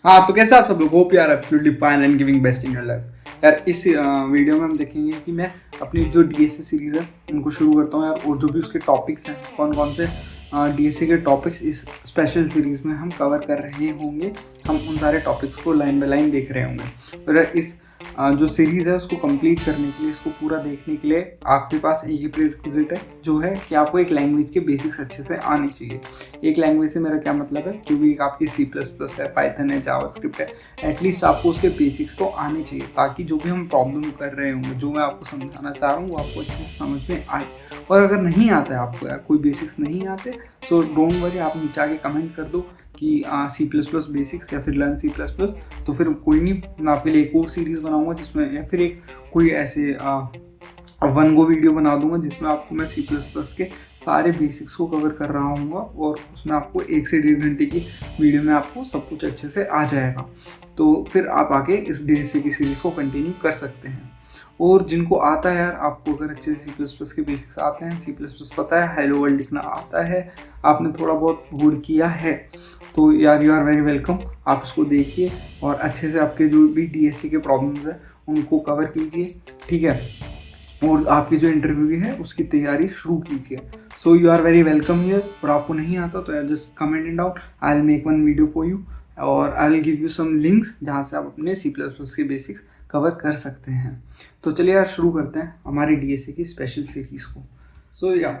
हाँ, तो कैसे आप सब लोग होप यार absolutely fine and giving best in your life. यार इस वीडियो में हम देखेंगे कि मैं अपनी जो डीएसए सीरीज़ है उनको शुरू करता हूँ यार, और जो भी उसके टॉपिक्स हैं कौन कौन से डीएसए के टॉपिक्स इस स्पेशल सीरीज़ में हम कवर कर रहे होंगे, हम उन सारे टॉपिक्स को लाइन बाय लाइन देख रहे होंगे। और यार इस जो सीरीज़ है उसको कंप्लीट करने के लिए, इसको पूरा देखने के लिए आपके पास एक ही प्रीरिक्विजिट है, जो है कि आपको एक लैंग्वेज के बेसिक्स अच्छे से आने चाहिए। एक लैंग्वेज से मेरा क्या मतलब है, जो भी एक आपकी C++ है, पाइथन है, जावास्क्रिप्ट है, एटलीस्ट आपको उसके बेसिक्स तो आने चाहिए, ताकि जो भी हम प्रॉब्लम कर रहे होंगे, जो मैं आपको समझाना चाह रहा हूँ, वो आपको अच्छे से समझ में आए। और अगर नहीं आता है आपको, यार कोई बेसिक्स नहीं आते, सो डोंट वरी, आप नीचे आके कमेंट कर दो कि C++ बेसिक्स या फिर लर्न C++, तो फिर कोई नहीं, मैं आपके लिए एक और सीरीज़ बनाऊंगा जिसमें, या फिर एक कोई ऐसे वन गो वीडियो बना दूंगा जिसमें आपको मैं C++ के सारे बेसिक्स को कवर कर रहा हूँ, और उसमें आपको 1 से 1.5 घंटे की वीडियो में आपको सब कुछ अच्छे से आ जाएगा। तो फिर आप आगे इस डीएसए की सीरीज़ को कंटिन्यू कर सकते हैं। और जिनको आता है यार, आपको अगर अच्छे से C++ के बेसिक्स आते हैं, C++ पता है, हेलो वर्ल्ड लिखना आता है, आपने थोड़ा बहुत गुड किया है, तो यार यू आर वेरी वेलकम। आप इसको देखिए और अच्छे से आपके जो भी डीएसए के प्रॉब्लम्स हैं उनको कवर कीजिए, ठीक है। और आपकी जो इंटरव्यू है उसकी तैयारी शुरू कीजिए। So you are very welcome here. और आपको नहीं आता तो यार just comment in down, I will make one video for you, और I will give you some links जहाँ से आप अपने C++ के बेसिक्स कवर कर सकते हैं। तो चलिए यार शुरू करते हैं हमारी डीएसए की स्पेशल सीरीज़ को। सो या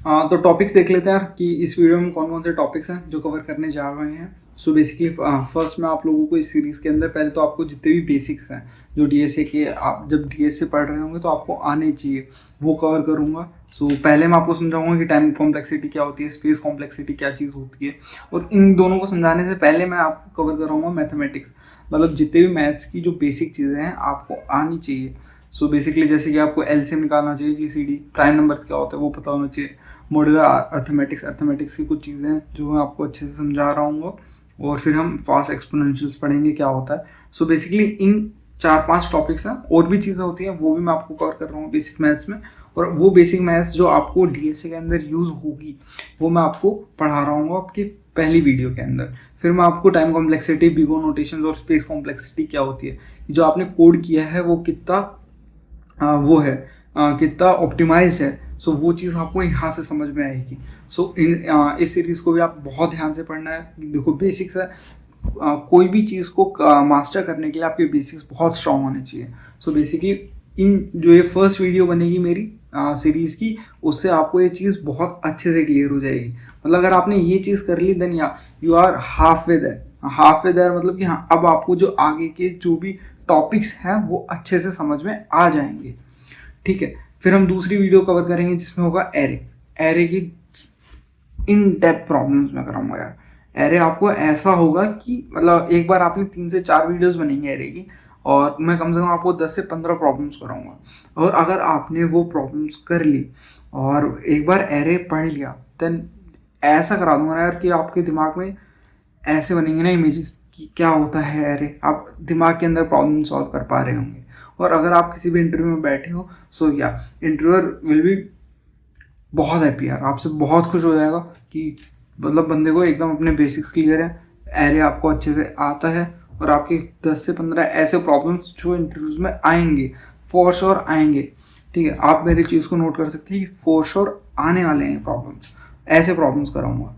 तो टॉपिक्स देख लेते हैं यार कि इस वीडियो में कौन कौन से टॉपिक्स हैं जो कवर करने जा रहे हैं। सो बेसिकली फर्स्ट मैं आप लोगों को इस सीरीज़ के अंदर पहले तो आपको जितने भी बेसिक्स हैं जो डीएसए के, आप जब डीएसए पढ़ रहे होंगे तो आपको आने चाहिए, वो कवर करूँगा। सो पहले मैं आपको समझाऊंगा कि टाइम कॉम्प्लेक्सिटी क्या होती है, स्पेस कॉम्प्लेक्सिटी क्या चीज़ होती है, और इन दोनों को समझाने से पहले मैं आपको कवर कराऊंगा मैथमेटिक्स, मतलब जितने भी मैथ्स की जो बेसिक चीज़ें हैं आपको आनी चाहिए। सो बेसिकली जैसे कि आपको एलसीएम निकालना चाहिए, जीसीडी, प्राइम नंबर क्या होता है वो पता होना चाहिए, मॉड्यूलर अर्थमेटिक्स की कुछ चीज़ें हैं जो मैं आपको अच्छे से समझा रहा हूँ, और फिर हम फास्ट एक्सपोनेंशियल्स पढ़ेंगे क्या होता है। सो बेसिकली इन 4-5 टॉपिक्स हैं, और भी चीज़ें होती हैं वो भी मैं आपको कवर कर रहा हूँ बेसिक मैथ्स में, और वो बेसिक मैथ्स जो आपको डीएसए के अंदर यूज़ होगी वो मैं आपको पढ़ा रहा हूँ आपकी पहली वीडियो के अंदर। फिर मैं आपको टाइम कॉम्प्लेक्सिटी, बिगो नोटेशंस और स्पेस कॉम्प्लेक्सिटी क्या होती है, जो आपने कोड किया है वो कितना वो है, कितना ऑप्टिमाइज्ड है, सो वो चीज़ आपको यहाँ से समझ में आएगी। सो इस सीरीज़ को भी आप बहुत ध्यान से पढ़ना है। देखो बेसिक्स है, कोई भी चीज़ को मास्टर करने के लिए आपके बेसिक्स बहुत स्ट्रांग होने चाहिए। सो बेसिकली इन जो ये फर्स्ट वीडियो बनेगी मेरी सीरीज़ की, उससे आपको ये चीज़ बहुत अच्छे से क्लियर हो जाएगी। मतलब अगर आपने ये चीज़ कर ली then you are halfway there. Halfway there मतलब कि हाँ, अब आपको जो आगे के जो भी टॉपिक्स हैं वो अच्छे से समझ में आ जाएंगे, ठीक है। फिर हम दूसरी वीडियो कवर करेंगे जिसमें होगा एरे की इन डेप्थ प्रॉब्लम्स में कराऊंगा यार। एरे आपको ऐसा होगा कि मतलब एक बार आपने 3 से 4 वीडियोस बनेंगे एरे की, और मैं कम से कम आपको 10 से 15 प्रॉब्लम्स कराऊंगा। और अगर आपने वो प्रॉब्लम्स कर ली और एक बार एरे पढ़ लिया, देन ऐसा करा दूंगा ना यार कि आपके दिमाग में ऐसे बनेंगे ना इमेजेस कि क्या होता है एरे, आप दिमाग के अंदर प्रॉब्लम सॉल्व कर पा रहे होंगे। और अगर आप किसी भी इंटरव्यू में बैठे हो, सो या इंटरव्यूअर विल बी बहुत हैप्पी यार, आपसे बहुत खुश हो जाएगा कि मतलब बंदे को एकदम अपने बेसिक्स क्लियर है, एरे आपको अच्छे से आता है, और आपके 10 से 15 ऐसे प्रॉब्लम्स जो इंटरव्यूज में आएंगे, फॉर श्योर आएंगे, ठीक है। आप मेरी चीज़ को नोट कर सकते हैं कि फॉर श्योर आने वाले हैं प्रॉब्लम्स, ऐसे प्रॉब्लम्स कराऊंगा,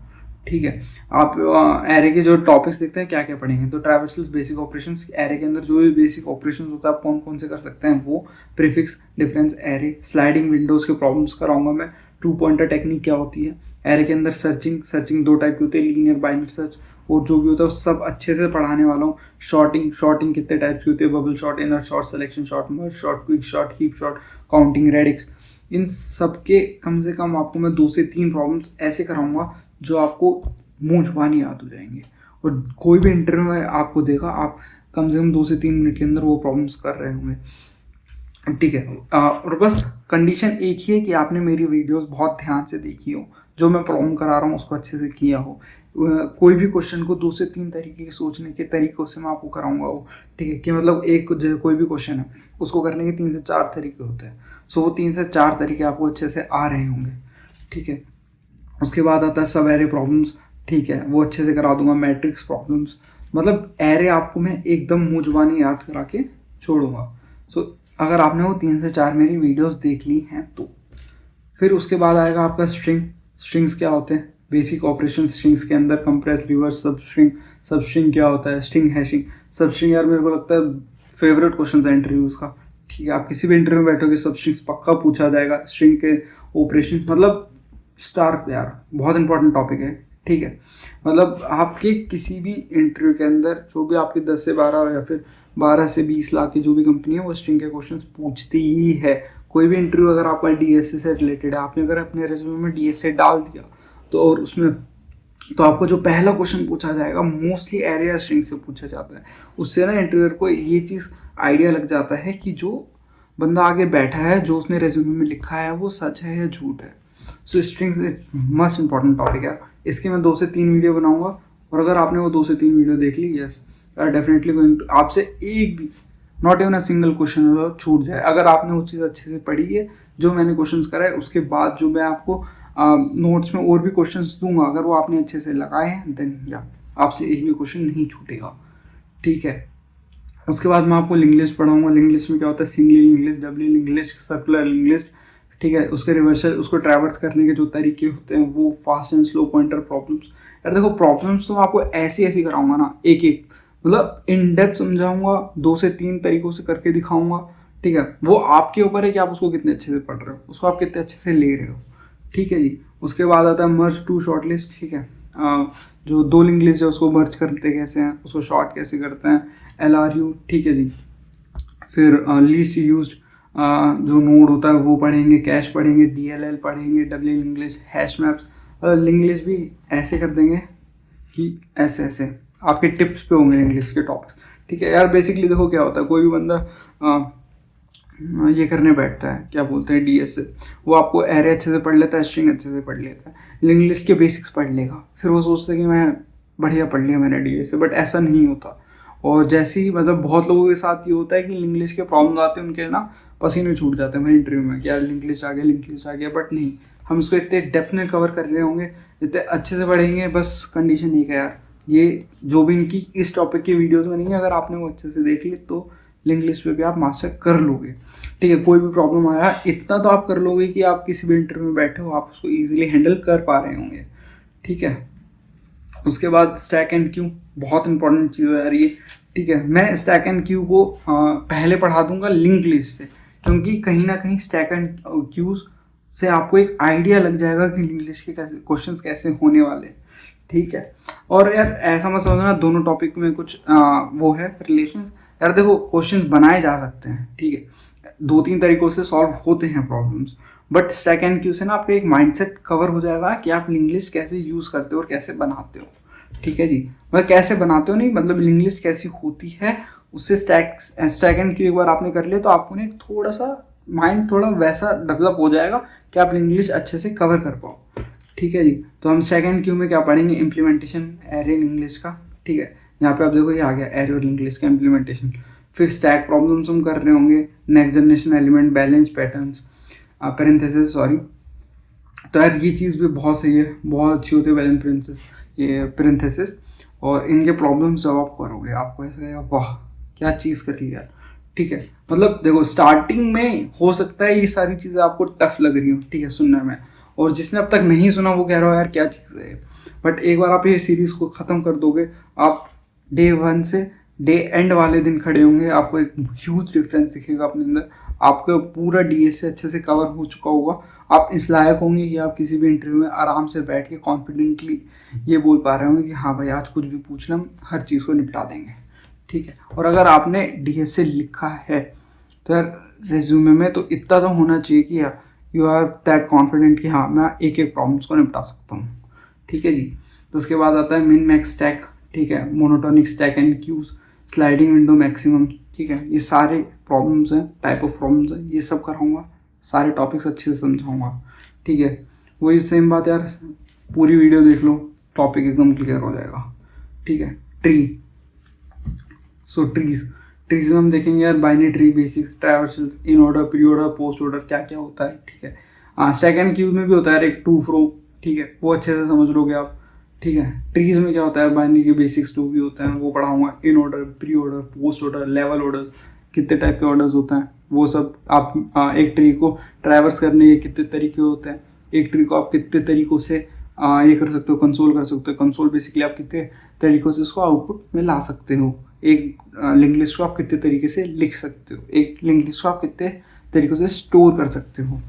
ठीक है। आप एरे के जो टॉपिक्स देखते हैं क्या क्या पढ़ेंगे, तो ट्रैवर्सल्स, बेसिक ऑपरेशंस, एरे के अंदर जो भी बेसिक ऑपरेशंस होता है आप कौन कौन से कर सकते हैं वो, prefix, difference, array, sliding Windows के प्रॉब्लम्स कराऊंगा मैं, 2 पॉइंटर टेक्निक क्या होती है, एरे के अंदर सर्चिंग 2 टाइप की होती है, लीनियर, बाइनरी सर्च, और जो भी होता है सब अच्छे से पढ़ाने वाला हूँ। शॉर्टिंग कितने टाइप्स की होती है, bubble sort, inner sort, selection sort, merge sort, quick sort, heap sort, counting, radix, इन सब के कम से कम आपको मैं 2 से 3 प्रॉब्लम्स ऐसे कराऊंगा जो आपको मुंह जुबानी याद हो जाएंगे, और कोई भी इंटरव्यू में आपको देखा, आप कम से कम 2 से 3 मिनट के अंदर वो प्रॉब्लम्स कर रहे होंगे, ठीक है। और बस कंडीशन एक ही है कि आपने मेरी वीडियोस बहुत ध्यान से देखी हो, जो मैं प्रॉब्लम करा रहा हूँ उसको अच्छे से किया हो। कोई भी क्वेश्चन को 2 से 3 तरीके के सोचने के तरीकों से मैं आपको कराऊंगा वो, ठीक है, कि मतलब एक कोई भी क्वेश्चन है उसको करने के 3 से 4 तरीके होते हैं, सो वो 3 से 4 तरीके आपको अच्छे से आ रहे होंगे, ठीक है। उसके बाद आता है सब एरे प्रॉब्लम्स, ठीक है, वो अच्छे से करा दूंगा, मैट्रिक्स प्रॉब्लम्स, मतलब एरे आपको मैं एकदम मुंह जुबानी याद करा के छोड़ूंगा। सो अगर आपने वो 3 से 4 मेरी वीडियोस देख ली हैं तो फिर उसके बाद आएगा आपका स्ट्रिंग। स्ट्रिंग्स क्या होते हैं, बेसिक ऑपरेशन स्ट्रिंग्स के अंदर, कंप्रेस, रिवर्स, सब स्ट्रिंग। सब स्ट्रिंग क्या होता है, स्ट्रिंग, हैशिंग। सब स्ट्रिंग यार मेरे को लगता है फेवरेट क्वेश्चन है इंटरव्यूज का। ठीक है, आप किसी भी इंटरव्यू में बैठोगे सब स्ट्रिंग्स पक्का पूछा जाएगा। स्ट्रिंग के ऑपरेशन मतलब स्टार यार बहुत इंपॉर्टेंट टॉपिक है। ठीक है, मतलब आपके किसी भी इंटरव्यू के अंदर जो भी आपके 10 से 12 या फिर 12 से 20 लाख की जो भी कंपनी है वो स्ट्रिंग के क्वेश्चंस पूछती ही है। कोई भी इंटरव्यू अगर आपका डीएसए से रिलेटेड है, आपने अगर अपने रेज्यूमे में डीएसए डाल दिया तो और उसमें तो आपको जो पहला क्वेश्चन पूछा जाएगा मोस्टली एरिया स्ट्रिंग से पूछा जाता है। उससे ना इंटरव्यूअर को ये चीज़ आइडिया लग जाता है कि जो बंदा आगे बैठा है, जो उसने रेज्यूमे में लिखा है वो सच है या झूठ है। सो स्ट्रिंग्स मस्ट इंपॉर्टेंट टॉपिक है। इसके मैं 2 से 3 वीडियो बनाऊंगा, और अगर आपने वो 2 से 3 वीडियो देख ली, यस यार डेफिनेटली गोइंग आपसे एक भी not even a single question छूट जाए अगर आपने वो चीज़ अच्छे से पढ़ी है। जो मैंने क्वेश्चंस कराए उसके बाद जो मैं आपको नोट्स में और भी क्वेश्चंस दूंगा, अगर वो आपने अच्छे से लगाए हैं देन या आपसे एक भी क्वेश्चन नहीं छूटेगा। ठीक है, उसके बाद मैं आपको लिंग्लिश पढ़ाऊंगा। लिंग्लिश में क्या होता है, single English, double English, circular English. ठीक है, उसके रिवर्सल, उसको ट्रैवर्स करने के जो तरीके होते हैं वो, fast and slow pointer problems. यार देखो प्रॉब्लम्स तो मैं आपको ऐसी ऐसी कराऊंगा ना, एक एक मतलब इन डेप्थ समझाऊंगा, 2 से 3 तरीकों से करके दिखाऊंगा। ठीक है, वो आपके ऊपर है कि आप उसको कितने अच्छे से पढ़ रहे हो, उसको आप कितने अच्छे से ले रहे हो। ठीक है जी, उसके बाद आता है मर्ज टू शॉर्ट लिस्ट। ठीक है, जो दो लिंक लिस्ट है उसको मर्ज करते कैसे हैं, उसको शॉर्ट कैसे करते हैं, LRU। ठीक है जी, फिर लीस्ट यूज्ड जो नोड होता है वो पढ़ेंगे, कैश पढ़ेंगे, DLL पढ़ेंगे, W English, hash maps. English भी ऐसे कर देंगे कि ऐसे ऐसे आपके टिप्स पे होंगे इंग्लिश के टॉपिक्स। ठीक है यार, बेसिकली देखो क्या होता है, कोई भी बंदा ये करने बैठता है, क्या बोलते हैं, डीएस, वो आपको एरे अच्छे से पढ़ लेता है, स्ट्रिंग अच्छे से पढ़ लेता है, इंग्लिश के बेसिक्स पढ़ लेगा, फिर वो सोचता है कि मैं बढ़िया पढ़ लिया मैंने डीएस से, बट ऐसा नहीं होता। और जैसे ही मतलब बहुत लोगों के साथ ये होता है कि इंग्लिश के प्रॉब्लम आते हैं उनके ना पसीने छूट जाते हैं मेरे इंटरव्यू में कि यार इंग्लिश आ गया, बट नहीं, हम इसको इतने डेप्थ में कवर कर रहे होंगे, इतने अच्छे से पढ़ेंगे। बस कंडीशन एक है यार, ये जो भी इनकी इस टॉपिक की वीडियोस बनेंगी अगर आपने वो अच्छे से देख ली तो इंग्लिश पे भी आप मास्टर कर लोगे। ठीक है, कोई भी प्रॉब्लम आया इतना तो आप कर लोगे कि आप किसी भी इंटरव्यू में बैठे हो आप उसको इजीली हैंडल कर पा रहे होंगे। ठीक है, उसके बाद स्टैक एंड क्यू, बहुत इंपॉर्टेंट चीज़ है यार ये। ठीक है, मैं स्टैक एंड क्यू को पहले पढ़ा दूंगा लिंक लिस्ट से, क्योंकि कहीं ना कहीं स्टैक एंड क्यूज से आपको एक आइडिया लग जाएगा कि लिंक लिस्ट के कैसे क्वेश्चन कैसे होने वाले हैं। ठीक है, और यार ऐसा मत समझना दोनों टॉपिक में कुछ वो है रिलेशन। यार देखो क्वेश्चंस बनाए जा सकते हैं, ठीक है, 2-3 तरीकों से सॉल्व होते हैं problems, but stack and Q से ना आपका एक माइंडसेट कवर हो जाएगा कि आप इंग्लिश कैसे यूज़ करते हो और कैसे बनाते हो। ठीक है जी, मतलब कैसे बनाते हो नहीं, मतलब इंग्लिश कैसी होती है उससे स्टैक एंड क्यू एक बार आपने कर लिया तो आपको ना थोड़ा सा माइंड थोड़ा वैसा डेवलप हो जाएगा कि आप इंग्लिश अच्छे से कवर कर पाओ। ठीक है जी, तो हम सेकंड क्यू में क्या पढ़ेंगे, इम्प्लीमेंटेशन एरे इन इंग्लिश का। ठीक है, यहाँ पे आप देखो ये आ गया एरे और इंग्लिश का इम्प्लीमेंटेशन। फिर स्टैक प्रॉब्लम्स हम कर रहे होंगे, next generation element, balance, patterns, parenthesis, sorry. तो यार ये चीज़ भी बहुत सही है, बहुत अच्छी होती है बैलेंस, ये पैरेंथेसिस, और इनके प्रॉब्लम जब आप करोगे आपको ऐसा लगेगा वाह क्या चीज़ कर ली यार। ठीक है, मतलब देखो स्टार्टिंग में हो सकता है ये सारी चीज़ें आपको टफ लग रही हो, ठीक है, सुनने में, और जिसने अब तक नहीं सुना वो कह रहा हो यार क्या चीज़ है, बट एक बार आप ये सीरीज़ को ख़त्म कर दोगे, आप डे 1 से डे एंड वाले दिन खड़े होंगे, आपको एक ह्यूज डिफरेंस दिखेगा अपने अंदर, आपका पूरा डीएस से अच्छे से कवर हो चुका होगा, आप इस लायक होंगे कि आप किसी भी इंटरव्यू में आराम से बैठ के कॉन्फिडेंटली ये बोल पा रहे होंगे कि हाँ भाई आज कुछ भी पूछ लें हम हर चीज़ को निपटा देंगे। ठीक है, और अगर आपने डीएस से लिखा है तो यार रेज्यूमे में तो इतना तो होना चाहिए कि यू आर दैट कॉन्फिडेंट कि हाँ मैं एक एक प्रॉब्लम्स को निपटा सकता हूँ। ठीक है जी, तो उसके बाद आता है मिन मैक्स स्टैक। ठीक है, monotonic stack and queues, sliding window maximum. ठीक है, ये सारे प्रॉब्लम्स हैं, टाइप ऑफ प्रॉब्लम्स हैं, ये सब कराऊंगा, सारे टॉपिक्स अच्छे से समझाऊंगा। ठीक है, वही सेम बात यार, पूरी वीडियो देख लो टॉपिक एकदम क्लियर हो जाएगा। ठीक है, ट्री, सो ट्रीज में हम देखेंगे यार binary tree, basic, traversals, in order, pre order, post order, क्या क्या होता है। ठीक है, सेकंड क्यू में भी होता है एक टू फ्रो। ठीक है, वो अच्छे से समझ लोगे आप। ठीक है। ट्रीज में क्या होता है, बाइनरी के बेसिक्स जो भी होते हैं वो पढ़ाऊंगा, इन order, pre order, post order, level order, कितने टाइप के ऑर्डर्स होते हैं वो सब। आप एक ट्री को ट्रैवर्स करने के कितने तरीके होते हैं, एक ट्री को आप कितने तरीक़ों से ये कर सकते हो, कंसोल कर सकते हो। कंसोल बेसिकली आप कितने तरीक़ों से उसको आउटपुट में ला सकते हो। एक लिंक लिस्ट को आप कितने तरीके से लिख सकते हो, एक लिंक लिस्ट को आप कितने तरीक़ों से स्टोर कर सकते हो,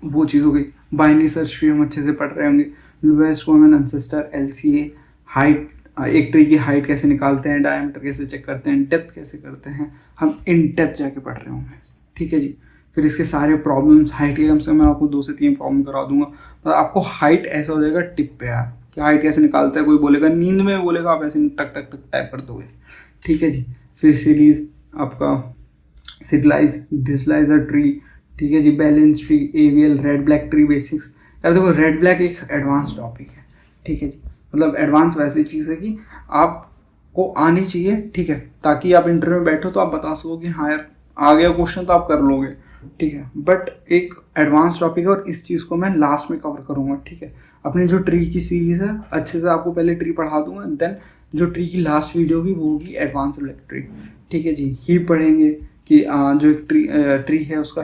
वो चीज़ हो गई। बाइनरी सर्च भी हम अच्छे से पढ़ रहे होंगे। Lowest common ancestor, LCA, height, एक ट्री की हाइट कैसे निकालते हैं, डायमीटर कैसे चेक करते हैं, डेप्थ कैसे करते हैं, हम इन डेप्थ जाके पढ़ रहे होंगे। ठीक है जी। फिर इसके सारे प्रॉब्लम्स, हाइट के कम से मैं आपको 2 से 3 प्रॉब्लम करा दूंगा। तो आपको हाइट ऐसा हो जाएगा टिप पे यार कि हाइट कैसे निकालता है, कोई बोलेगा नींद में बोलेगा, आप ऐसे टक टक टक टाइप कर दोगे। ठीक है जी। फिर सीरीज आपका सिग्लाइज, डिस्लाइजर ट्री, ठीक है जी, balance tree, AVL, red black tree basics. यार देखो रेड ब्लैक एक एडवांस टॉपिक है। ठीक है जी। मतलब एडवांस वैसी चीज़ है कि आपको आनी चाहिए, ठीक है, ताकि आप इंटरव्यू में बैठो तो आप बता सको कि हाँ यार आ गया क्वेश्चन तो आप कर लोगे। ठीक है। बट एक एडवांस टॉपिक है और इस चीज़ को मैं लास्ट में कवर करूँगा। ठीक है। अपनी जो ट्री की सीरीज़ है अच्छे से आपको पहले ट्री पढ़ा दूंगा, देन जो ट्री की लास्ट वीडियो होगी वो होगी एडवांस ट्री। ठीक है जी। हीप पढ़ेंगे कि जो एक ट्री है उसका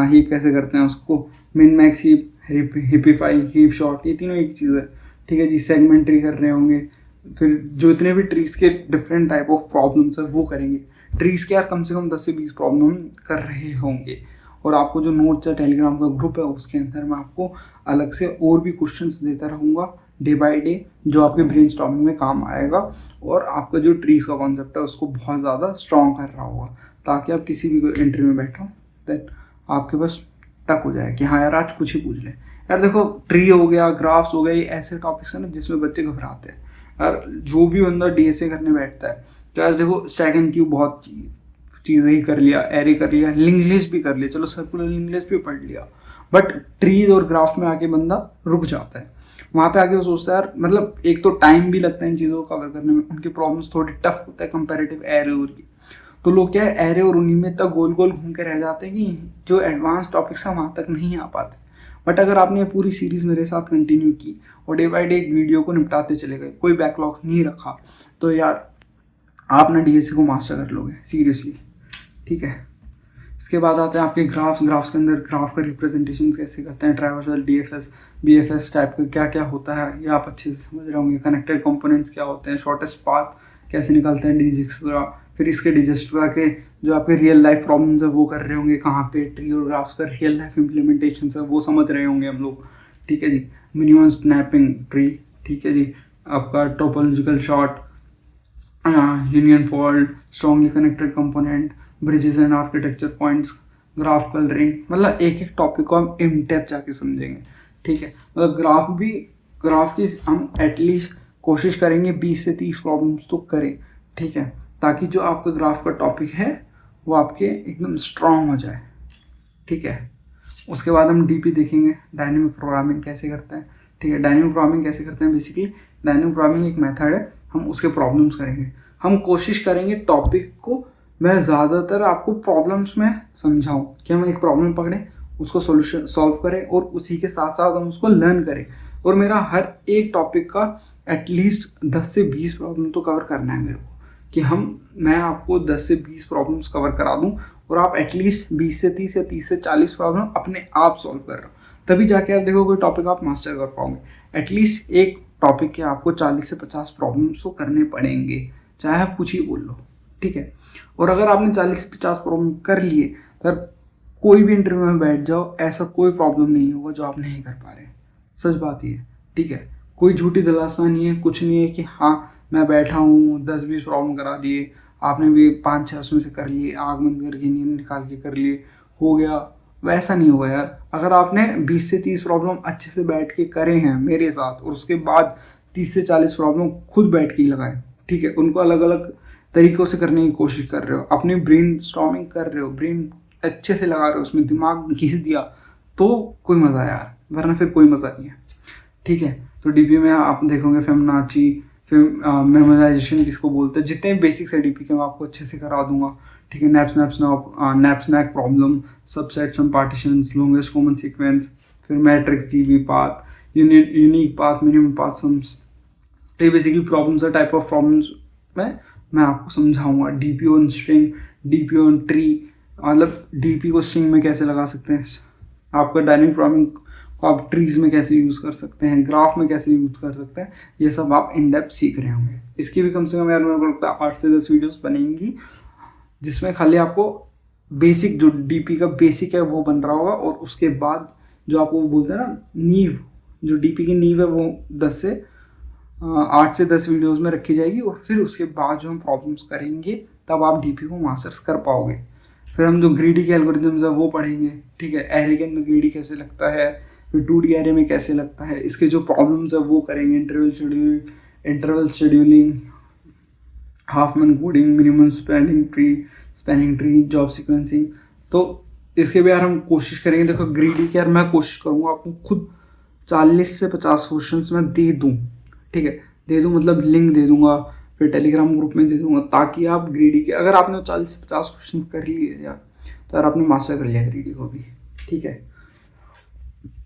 हीप कैसे करते हैं, उसको min max heap, heapify, heap sort, ये तीनों एक चीज़ है। ठीक है जी। सेगमेंट ट्री कर रहे होंगे। फिर जो इतने भी ट्रीज के डिफरेंट टाइप ऑफ प्रॉब्लम्स है वो करेंगे। ट्रीज के यार कम से कम 10 से 20 प्रॉब्लम कर रहे होंगे। और आपको जो नोट्स है टेलीग्राम का ग्रुप है उसके अंदर मैं आपको अलग से और भी क्वेश्चंस देता रहूँगा डे बाय डे, जो आपके ब्रेनस्टॉर्मिंग में काम आएगा और आपका जो ट्रीज का कॉन्सेप्ट है उसको बहुत ज़्यादा स्ट्रॉन्ग कर रहा होगा, ताकि आप किसी भी इंटरव्यू में बैठो देन आपके पास टक हो जाए कि हाँ यार आज कुछ ही पूछ ले। यार देखो ट्री हो गया, ग्राफ्स हो गए, ये ऐसे टॉपिक्स हैं ना जिसमें बच्चे घबराते हैं। यार जो भी बंदा DSA करने बैठता है तो यार देखो स्टैक एंड क्यूब बहुत चीज़ें ही कर लिया, एरे कर लिया, लिंक लिस्ट भी कर लिया, चलो सर्कुलर लिंक लिस्ट भी पढ़ लिया, बट ट्रीज और ग्राफ में आके बंदा रुक जाता है। वहाँ पे आके वो सोचता है यार, मतलब एक तो टाइम भी लगता है इन चीज़ों को कवर करने में, उनकी प्रॉब्लम्स थोड़ी टफ होता है कंपेरेटिव एरे और की। तो लोग क्या है एरे और उन्हीं में तक गोल गोल घूम के रह जाते हैं कि जो एडवांस टॉपिक्स हैं वहाँ तक नहीं आ पाते। बट अगर आपने पूरी सीरीज मेरे साथ कंटिन्यू की और डे बाय डे एक वीडियो को निपटाते चले गए, कोई बैकलॉग्स नहीं रखा, तो यार आप ना DSA को मास्टर कर लोगे सीरियसली। ठीक है। इसके बाद आते हैं आपके ग्राफ्स के अंदर ग्राफ का रिप्रेजेंटेशन कैसे करते हैं, ट्राइवर्सल, DFS, BFS टाइप का क्या क्या होता है ये आप अच्छे से समझ रहे होंगे। कनेक्टेड कंपोनेंट्स क्या होते हैं, शॉर्टेस्ट पाथ कैसे निकालते हैं डिजिक्स्ट्रा, फिर इसके डिजिक्स्ट्रा के जो आपके रियल लाइफ प्रॉब्लम्स है वो कर रहे होंगे, कहाँ पे ट्री और ग्राफ्स का रियल लाइफ इम्प्लीमेंटेशन है वो समझ रहे होंगे हम लोग। ठीक है जी। मिनिमम स्नैपिंग ट्री, ठीक है जी, आपका topological short, union fault, strongly connected component, bridges and architecture points, graph colouring, मतलब एक एक टॉपिक को हम इन डेप्थ जाके समझेंगे। ठीक है। मतलब ग्राफ की हम एटलीस्ट कोशिश करेंगे 20 से 30 प्रॉब्लम्स तो करें। ठीक है। ताकि जो आपका ग्राफ का टॉपिक है वो आपके एकदम स्ट्रॉन्ग हो जाए। ठीक है। उसके बाद हम DP देखेंगे, डायनेमिक प्रोग्रामिंग कैसे करते हैं। ठीक है। डायनेमिक प्रोग्रामिंग कैसे करते हैं, बेसिकली डायनेमिक प्रोग्रामिंग एक मेथड है, हम उसके प्रॉब्लम्स करेंगे। हम कोशिश करेंगे टॉपिक को मैं ज़्यादातर आपको प्रॉब्लम्स में समझाऊं कि हम एक प्रॉब्लम पकड़ें, उसको सोल्यूशन सॉल्व करें और उसी के साथ साथ हम उसको लर्न करें। और मेरा हर एक टॉपिक का एटलीस्ट 10 से 20 प्रॉब्लम तो कवर करना है मेरे को, कि मैं आपको 10 से 20 प्रॉब्लम्स कवर करा दूं और आप एटलीस्ट 20 से 30 या 30 से 40 प्रॉब्लम अपने आप सॉल्व कर रहे हो, तभी जाके आप देखो कोई टॉपिक आप मास्टर कर पाओगे। एटलीस्ट एक टॉपिक के आपको 40 से 50 प्रॉब्लम्स तो करने पड़ेंगे, चाहे आप कुछ ही बोल लो। ठीक है। और अगर आपने 40 से 50 प्रॉब्लम कर लिए, अगर कोई भी इंटरव्यू में बैठ जाओ, ऐसा कोई प्रॉब्लम नहीं होगा जो आप नहीं कर पा रहे। सच बात ही है। ठीक है। कोई झूठी दिलासा नहीं है, कुछ नहीं है कि हाँ मैं बैठा हूँ 10-20 प्रॉब्लम करा दिए, आपने भी 5-6 उसमें से कर लिए, आग बंद करके नींद निकाल के कर लिए, हो गया। वैसा नहीं होगा यार। अगर आपने 20 से 30 प्रॉब्लम अच्छे से बैठ के करे हैं मेरे साथ और उसके बाद 30 से 40 प्रॉब्लम खुद बैठ के ही लगाए, ठीक है, उनको अलग अलग तरीक़ों से करने की कोशिश कर रहे हो, अपनी ब्रेन स्टॉर्मिंग कर रहे हो, ब्रेन अच्छे से लगा रहे हो, उसमें दिमाग घिस दिया, तो कोई मज़ा है यार, वरना फिर कोई मज़ा नहीं है। ठीक है। तो DP में आप देखोगे फिबोनाची, फिर मेमोराइजेशन किसको बोलते हैं, जितने बेसिक्स है DP के मैं आपको अच्छे से करा दूंगा। ठीक है। नैप स्नैक प्रॉब्लम, सबसेट, सम पार्टीशंस, लॉन्गेस्ट कॉमन सीक्वेंस, फिर matrix, GB path, unique path, minimum path sums, तो ये बेसिकली प्रॉब्लम्स है, टाइप ऑफ प्रॉब्लम्स में मैं आपको समझाऊंगा। DP on string, DP on tree, मतलब डीपी को स्ट्रिंग में कैसे लगा सकते हैं, आपका डायनेमिक प्रोग्रामिंग को आप ट्रीज में कैसे यूज़ कर सकते हैं, ग्राफ में कैसे यूज़ कर सकते हैं, ये सब आप इन डेप्थ सीख रहे होंगे। इसकी भी कम से कम यार मेरे को लगता है 8 से 10 वीडियोस बनेंगी, जिसमें खाली आपको बेसिक जो डीपी का बेसिक है वो बन रहा होगा, और उसके बाद जो आपको वो बोलते हैं ना नींव, जो डीपी की नींव है वो 8 से 10 वीडियोस में रखी जाएगी, और फिर उसके बाद जो हम प्रॉब्लम्स करेंगे तब आप डीपी को मास्टर्स कर पाओगे। फिर हम जो ग्रीडी के एल्गोरिथम्स है वो पढ़ेंगे, ठीक है, एरे के अंदर ग्रीडी कैसे लगता है, फिर 2D एरे में कैसे लगता है, इसके जो प्रॉब्लम्स है वो करेंगे, interval scheduling, Hopman coding, minimum spanning tree, job sequencing. तो इसके भी यार हम कोशिश करेंगे। देखो ग्रीडी के यार मैं कोशिश करूँगा आपको खुद 40 से 50 क्वेश्चन मैं दे दूँ, ठीक है, दे दूँ मतलब लिंक दे दूँगा, फिर टेलीग्राम ग्रुप में दे दूँगा, ताकि आप ग्रीडी के अगर आपने 40 से 50 क्वेश्चन कर लिए यार तो यार आपने मास्टर कर लिया ग्रीडी को भी, ठीक है।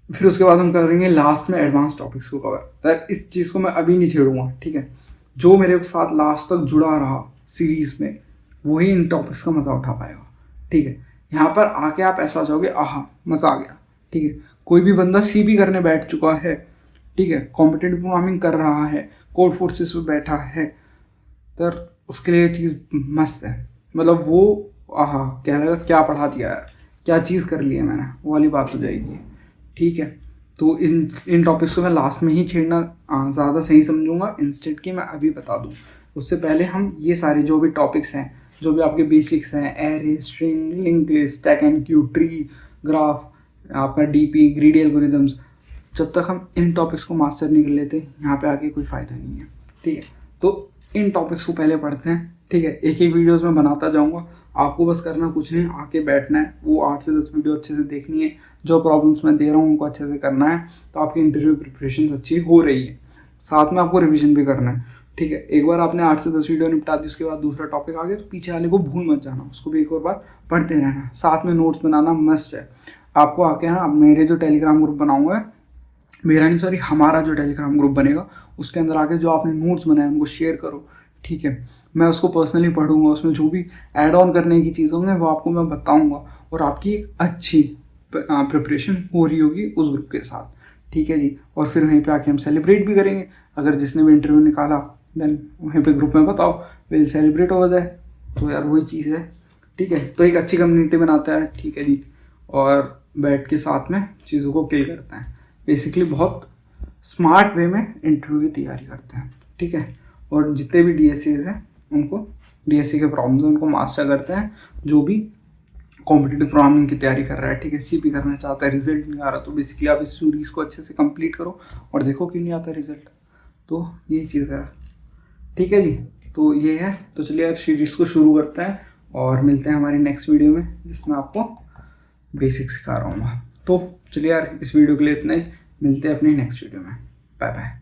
फिर उसके बाद हम करेंगे लास्ट में एडवांस टॉपिक्स को कवर। तो इस चीज़ को मैं अभी नहीं छेड़ूंगा, ठीक है। जो मेरे साथ लास्ट तक जुड़ा रहा सीरीज में वही इन टॉपिक्स का मज़ा उठा पाएगा, ठीक है। यहाँ पर आके आप ऐसा जाओगे आहा मज़ा आ गया, ठीक है। कोई भी बंदा सीबी करने बैठ चुका है, ठीक है, कॉम्पिटिटिव प्रोग्रामिंग कर रहा है, कोड फोर्सेस पे बैठा है, तो उसके लिए चीज़ मस्त है। मतलब वो आहा क्या लगा, क्या पढ़ा दिया है, क्या चीज़ कर ली है मैंने, वो वाली बात हो जाएगी, ठीक है। तो इन टॉपिक्स को मैं लास्ट में ही छेड़ना ज़्यादा सही समझूंगा, इंस्टेड कि मैं अभी बता दूं। उससे पहले हम ये सारे जो भी टॉपिक्स हैं, जो भी आपके बेसिक्स हैं, array, string, link list, stack and Q, tree, graph, आपका डीपी, ग्रीडी एल्गोरिथम्स, जब तक हम इन टॉपिक्स को मास्टर नहीं कर लेते यहाँ पे आके कोई फ़ायदा नहीं है, ठीक है। तो इन टॉपिक्स को पहले पढ़ते हैं, ठीक है। एक एक वीडियोज़ में बनाता जाऊँगा, आपको बस करना कुछ नहीं, आके बैठना है, वो 8 से 10 वीडियो अच्छे से देखनी है, जो प्रॉब्लम्स मैं दे रहा हूँ उनको अच्छे से करना है, तो आपकी इंटरव्यू प्रिपरेशन अच्छी हो रही है। साथ में आपको रिवीजन भी करना है, ठीक है। एक बार आपने 8 से 10 वीडियो निपटा दी, उसके बाद दूसरा टॉपिक आ गया तो पीछे वाले को भूल मत जाना, उसको भी एक और बार पढ़ते रहना। साथ में नोट्स बनाना मस्ट है। आपको आके ना मेरे जो टेलीग्राम ग्रुप बनाऊंगा, मेरा नहीं सॉरी हमारा जो टेलीग्राम ग्रुप बनेगा, उसके अंदर आके जो आपने नोट्स बनाए उनको शेयर करो, ठीक है। मैं उसको पर्सनली पढ़ूंगा, उसमें जो भी ऐड ऑन करने की चीज़ होंगे वो आपको मैं बताऊंगा, और आपकी एक अच्छी प्रिपरेशन हो रही होगी उस ग्रुप के साथ, ठीक है जी। और फिर वहीं पे आके हम सेलिब्रेट भी करेंगे। अगर जिसने भी इंटरव्यू निकाला देन वहीं पे ग्रुप में बताओ, विल सेलिब्रेट ओवर दैट। तो यार वही चीज़ है, ठीक है। तो एक अच्छी कम्युनिटी बनाता है, ठीक है जी, और बैठ के साथ में चीज़ों को किल करते हैं। बेसिकली बहुत स्मार्ट वे में इंटरव्यू की तैयारी करते हैं, ठीक है। और जितने भी DSCs हैं उनको DSC के प्रॉब्लम्स उनको मास्टर करते हैं, जो भी कॉम्पिटिटिव प्रोग्रामिंग की तैयारी कर रहा है, ठीक है, CP करना चाहता है, रिजल्ट नहीं आ रहा, तो बेसिकली आप इस सीरीज को अच्छे से कंप्लीट करो और देखो क्यों नहीं आता रिजल्ट। तो यही चीज़ है, ठीक है जी। तो ये है, तो चलिए यार सीरीज को शुरू करते हैं और मिलते हैं हमारी नेक्स्ट वीडियो में, जिसमें आपको बेसिक सिखा रहा हूँ। तो चलिए यार इस वीडियो के लिए इतना ही, मिलते हैं अपनी नेक्स्ट वीडियो में, बाय बाय।